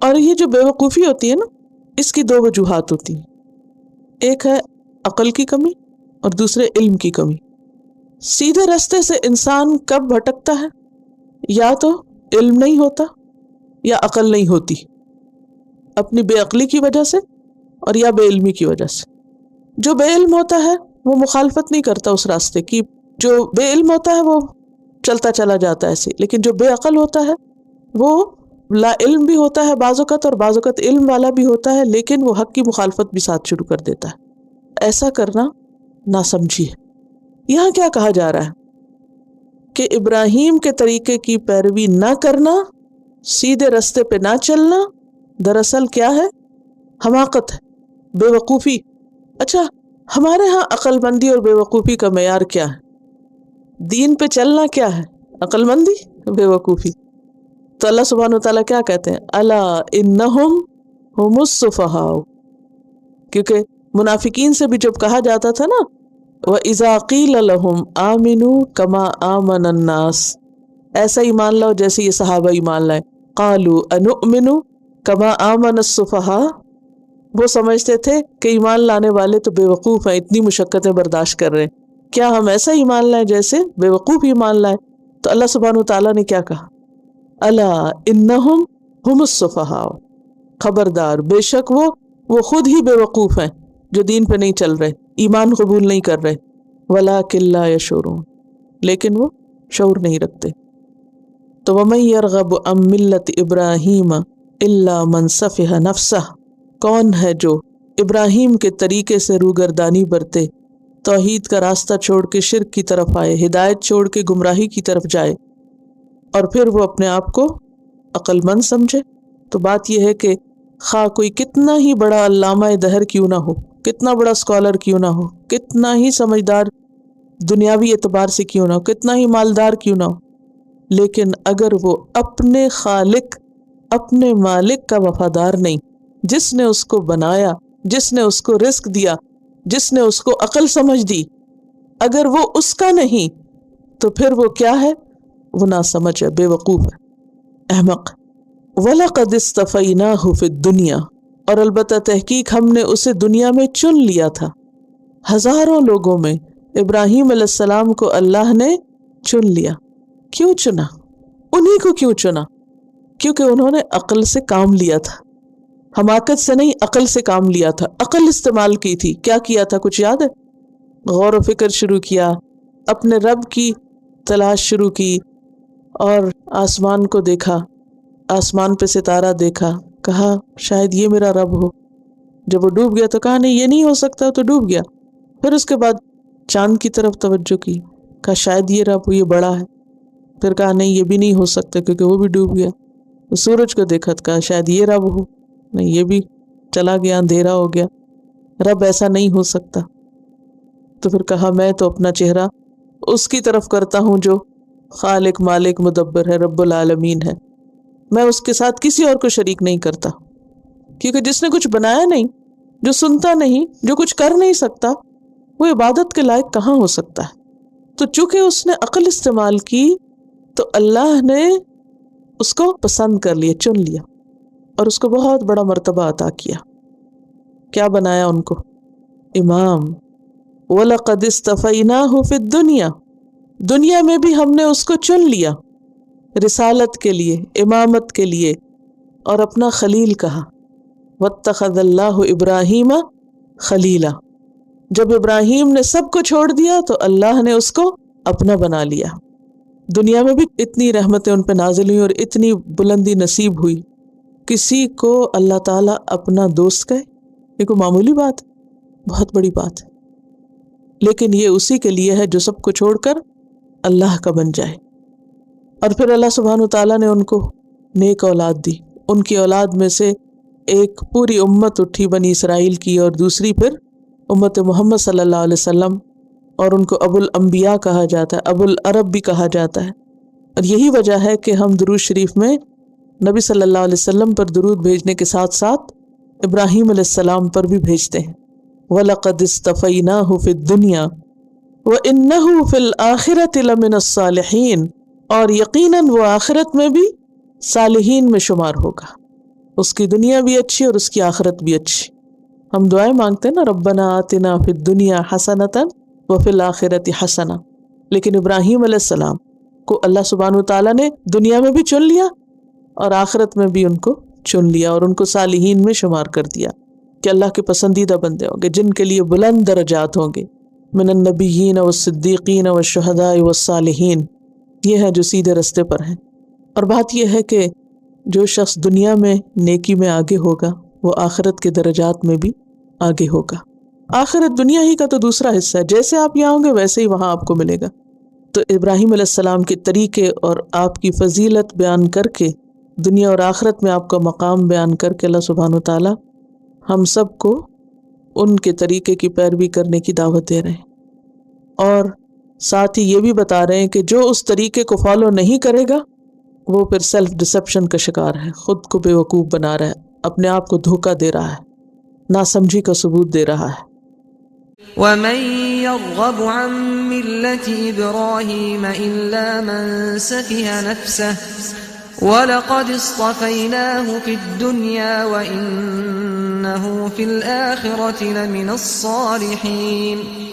اور یہ جو بے وقوفی ہوتی ہے نا، اس کی دو وجوہات ہوتی ہیں، ایک ہے عقل کی کمی اور دوسرے علم کی کمی۔ سیدھے راستے سے انسان کب بھٹکتا ہے؟ یا تو علم نہیں ہوتا یا عقل نہیں ہوتی، اپنی بے عقلی کی وجہ سے اور یا بے علمی کی وجہ سے۔ جو بے علم ہوتا ہے وہ مخالفت نہیں کرتا اس راستے کی، جو بے علم ہوتا ہے وہ چلتا چلا جاتا ہے ایسے، لیکن جو بے عقل ہوتا ہے وہ لا علم بھی ہوتا ہے بعض اوقات اور بعض اوقات علم والا بھی ہوتا ہے، لیکن وہ حق کی مخالفت بھی ساتھ شروع کر دیتا ہے۔ ایسا کرنا ناسمجھی ہے۔ یہاں کیا کہا جا رہا ہے کہ ابراہیم کے طریقے کی پیروی نہ کرنا، سیدھے راستے پہ نہ چلنا، دراصل کیا ہے؟ حماقت ہے، بے وقوفی۔ اچھا، ہمارے ہاں عقل مندی اور بے وقوفی کا معیار کیا ہے؟ دین پہ چلنا کیا ہے؟ عقل مندی، بے وقوفی؟ تو اللہ سبحانہ وتعالیٰ کیا کہتے ہیں؟ الا انہم ہم السفہاء، کیونکہ منافقین سے بھی جب کہا جاتا تھا نا وَإِذَا قِيلَ لَهُمْ آمِنُوا كَمَا آمَنَ النَّاسِ، ایسا ایمان لاؤ جیسے یہ صحابہ ایمان لائے، قَالُوا أَنُؤْمِنُ كَمَا آمَنَ السُّفَهَاء، وہ سمجھتے تھے کہ ایمان لانے والے تو بے وقوف ہیں، اتنی مشقتیں برداشت کر رہے ہیں، کیا ہم ایسا ایمان لائیں جیسے بے وقوف ایمان لائیں؟ تو اللہ سبحانہ وتعالیٰ نے کیا کہا؟ الا انہم ہم السفہاء، خبردار، بے شک وہ خود ہی بے وقوف ہیں جو دین پہ نہیں چل رہے، ایمان قبول نہیں کر رہے، ولکن لا یشعرون، لیکن وہ شعور نہیں رکھتے۔ تو ومن یرغب عن ملت ابراہیم الا من سفہ نفسہ، کون ہے جو ابراہیم کے طریقے سے روگردانی برتے، توحید کا راستہ چھوڑ کے شرک کی طرف آئے، ہدایت چھوڑ کے گمراہی کی طرف جائے، اور پھر وہ اپنے آپ کو عقل مند سمجھے۔ تو بات یہ ہے کہ خواہ کوئی کتنا ہی بڑا علامہ دہر کیوں نہ ہو، کتنا بڑا اسکالر کیوں نہ ہو، کتنا ہی سمجھدار دنیاوی اعتبار سے کیوں نہ ہو، کتنا ہی مالدار کیوں نہ ہو، لیکن اگر وہ اپنے خالق، اپنے مالک کا وفادار نہیں، جس نے اس کو بنایا، جس نے اس کو رزق دیا، جس نے اس کو عقل سمجھ دی، اگر وہ اس کا نہیں تو پھر وہ کیا ہے؟ وہ ناسمجھ ہے، بے وقوف ہے، احمق۔ وَلَقَدِ اصْطَفَيْنَاهُ فِي الدُّنْيَا، اور البتہ تحقیق ہم نے اسے دنیا میں چن لیا تھا، ہزاروں لوگوں میں ابراہیم علیہ السلام کو اللہ نے چن لیا۔ کیوں چنا؟ انہی کو کیوں چنا؟ کیونکہ انہوں نے عقل سے کام لیا تھا، حماقت سے نہیں، عقل سے کام لیا تھا، عقل استعمال کی تھی۔ کیا کیا تھا؟ کچھ یاد ہے؟ غور و فکر شروع کیا، اپنے رب کی تلاش شروع کی، اور آسمان کو دیکھا، آسمان پہ ستارہ دیکھا، کہا شاید یہ میرا رب ہو۔ جب وہ ڈوب گیا تو کہا نہیں یہ نہیں ہو سکتا، تو ڈوب گیا۔ پھر اس کے بعد چاند کی طرف توجہ کی، کہا شاید یہ رب ہو، یہ بڑا ہے۔ پھر کہا نہیں یہ بھی نہیں ہو سکتا کیونکہ وہ بھی ڈوب گیا۔ سورج کو دیکھا تو کہا شاید یہ رب ہو، نہیں یہ بھی چلا گیا، اندھیرا ہو گیا، رب ایسا نہیں ہو سکتا۔ تو پھر کہا میں تو اپنا چہرہ اس کی طرف کرتا ہوں جو خالق، مالک، مدبر ہے، رب العالمین ہے، میں اس کے ساتھ کسی اور کو شریک نہیں کرتا، کیونکہ جس نے کچھ بنایا نہیں، جو سنتا نہیں، جو کچھ کر نہیں سکتا، وہ عبادت کے لائق کہاں ہو سکتا ہے؟ تو چونکہ اس نے عقل استعمال کی تو اللہ نے اس کو پسند کر لیا، چن لیا، اور اس کو بہت بڑا مرتبہ عطا کیا۔ کیا بنایا ان کو؟ امام۔ وَلَقَدِ اصْطَفَيْنَاهُ فِي الدُّنْيَا، دنیا میں بھی ہم نے اس کو چن لیا، رسالت کے لیے، امامت کے لیے، اور اپنا خلیل کہا۔ وَاتَّخَذَ اللَّهُ إِبْرَاهِيمَ خَلِيلًا، جب ابراہیم نے سب کو چھوڑ دیا تو اللہ نے اس کو اپنا بنا لیا۔ دنیا میں بھی اتنی رحمتیں ان پہ نازل ہوئی اور اتنی بلندی نصیب ہوئی، کسی کو اللہ تعالیٰ اپنا دوست کہے، یہ کوئی معمولی بات ہے، بہت بڑی بات ہے، لیکن یہ اسی کے لیے ہے جو سب کو چھوڑ کر اللہ کا بن جائے۔ اور پھر اللہ سبحانہ وتعالیٰ نے ان کو نیک اولاد دی، ان کی اولاد میں سے ایک پوری امت اٹھی بنی اسرائیل کی، اور دوسری پھر امت محمد صلی اللہ علیہ وسلم، اور ان کو ابو الانبیاء کہا جاتا ہے، ابو العرب بھی کہا جاتا ہے۔ اور یہی وجہ ہے کہ ہم درود شریف میں نبی صلی اللہ علیہ وسلم پر درود بھیجنے کے ساتھ ساتھ ابراہیم علیہ السلام پر بھی بھیجتے ہیں۔ وَلَقَدِ اصْطَفَيْنَاهُ فِي الدُّنْيَا وَإِنَّهُ فِي الْآخِرَةِ لَمِنَ الصَّالِحِينَ، اور یقیناً وہ آخرت میں بھی صالحین میں شمار ہوگا۔ اس کی دنیا بھی اچھی اور اس کی آخرت بھی اچھی. ہم دعائیں مانگتے ہیں نا، ربنا آتنا فی الدنیا حسنۃ وفی الآخرۃ حسنہ، لیکن ابراہیم علیہ السلام کو اللہ سبحانہ وتعالیٰ نے دنیا میں بھی چن لیا اور آخرت میں بھی ان کو چن لیا اور ان کو صالحین میں شمار کر دیا کہ اللہ کے پسندیدہ بندے ہوں گے جن کے لیے بلند درجات ہوں گے، من النبیین والصدیقین والشہداء والصالحین. یہ ہے جو سیدھے رستے پر ہیں. اور بات یہ ہے کہ جو شخص دنیا میں نیکی میں آگے ہوگا وہ آخرت کے درجات میں بھی آگے ہوگا. آخرت دنیا ہی کا تو دوسرا حصہ ہے، جیسے آپ یہاں ہوں گے ویسے ہی وہاں آپ کو ملے گا. تو ابراہیم علیہ السلام کے طریقے اور آپ کی فضیلت بیان کر کے، دنیا اور آخرت میں آپ کا مقام بیان کر کے اللہ سبحانہ وتعالی ہم سب کو ان کے طریقے کی پیروی کرنے کی دعوت دے رہے ہیں، اور ساتھ ہی یہ بھی بتا رہے ہیں کہ جو اس طریقے کو فالو نہیں کرے گا وہ پھر سیلف ڈسپشن کا شکار ہے، خود کو بے وقوف بنا رہا ہے، اپنے آپ کو دھوکہ دے رہا ہے، ناسمجھی کا ثبوت دے رہا ہے. وَمَن يَرْغَبُ عَن مِّلَّةِ إِبْرَاهِيمَ إِلَّا مَن سَفِهَ نَفْسَهُ وَلَقَدِ اصْطَفَيْنَاهُ فِي الدُّنْيَا وَإِنَّهُ فِي الْآخِرَةِ لَمِنَ الصَّالِحِينَ.